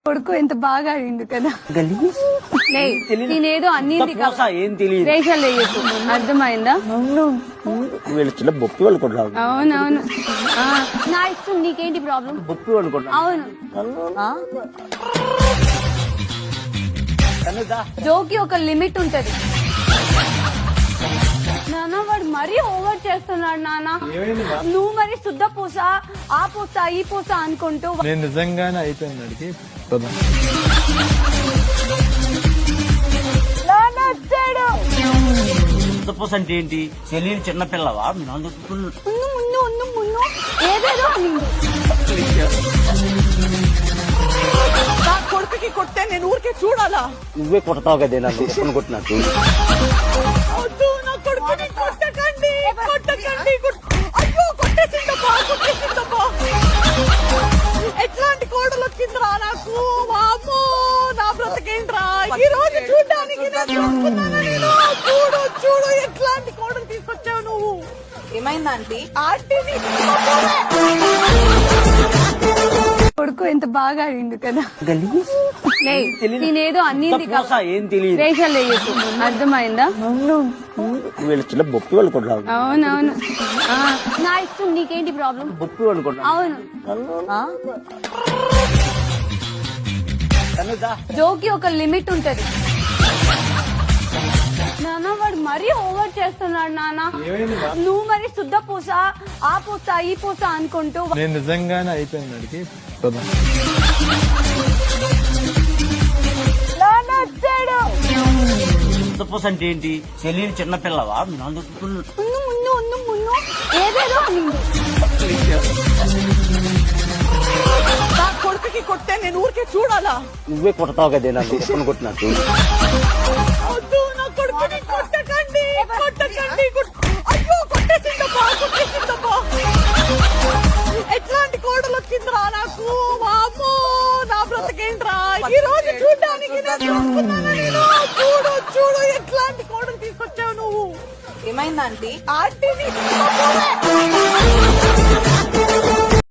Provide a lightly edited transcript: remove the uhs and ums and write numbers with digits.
కొడుకు ఎంత బాగా ఆడిండు కదా. గలీజ్ నేనేదో అన్నింది ఏం తెలియదు. వేషాలు వేయకు, అర్థమైందా? వీళ్ళు చిన్న బొప్పి వాళ్ళు కూడా రాదు. అవునవును, నా ఇష్టం, నీకేంటి ప్రాబ్లం? బొప్పి వాళ్ళు కూడా అవును, జోకి ఒక లిమిట్ ఉంటది నాన్న. వాడు మరీ ఓవర్ చేస్తున్నాడు నాన్న. నువ్వు మరి శుద్ధ పూస, ఆ పూస ఈ పూస అనుకుంటూ. నేను నిజంగానే అయిపోయింది అడిగి అంటే ఏంటి? చెల్లి చిన్నపిల్లవా? ముందు ముందు ముందు ముందు ఏదేదో అనింది. నా కొడుకుకి కొట్టే నేను ఊరికే చూడాలా? నువ్వే కొడతావు కదే నన్ను కొట్టినట్టు. వద్దు, నా కొడుకుని కొట్టకండి, కొట్టకండి. అయ్యో, కొట్టేసిందబ్బా, కొట్టేసిందబ్బా. ఎట్లాంటి కోడలు వచ్చిందిరా నాకు? వామ్మో, నా బ్రతకేంట్రా ఈ రోజు చూడ్డానికి. నేను చూడు చూడు, ఎట్లాంటి కోడలు తీసుకొచ్చావు నువ్వు. ఏమైందంటే ఆంటీని కొడుకు ఎంత బాగా ఆడిండు కదా. గలీజ్ నేనేదో అన్నింది ఏం తెలియదు. వేషాలు వేయకు, అర్థమైందా? వీళ్ళు చిన్న బొప్పి వాళ్ళు కూడా రాదు. అవునవును, నా ఇష్టం, నీకేంటి ప్రాబ్లం? బొప్పి వాళ్ళు కూడా అవును, జోకి ఒక లిమిట్ ఉంటది నాన్న. వాడు మరీ ఓవర్ చేస్తున్నాడు నాన్న. నువ్వు మరి శుద్ధ పూస, ఆ పూస ఈ పూస అనుకుంటూ. నేను నిజంగానే అయిపోయింది అడిగి అంటే ఏంటి? చెల్లి చిన్నపిల్లవా? ముందు ముందు ముందు ముందు ఏదేదో అనింది. నా కొడుకుకి కొట్టే నేను ఊరికే చూడాలా? నువ్వే కొడతావు కదే నన్ను కొట్టినట్టు. వద్దు, నా కొడుకుని కొట్టకండి, కొట్టకండి. అయ్యో, కొట్టేసిందబ్బా, కొట్టేసిందబ్బా. ఎట్లాంటి కోడలు వచ్చిందిరా నాకు? వామ్మో, నా బ్రతకేంట్రా ఈ రోజు చూడ్డానికి. నేను చూడు చూడు, ఎట్లాంటి కోడలు తీసుకొచ్చావు నువ్వు. ఏమైందంటే ఆంటీని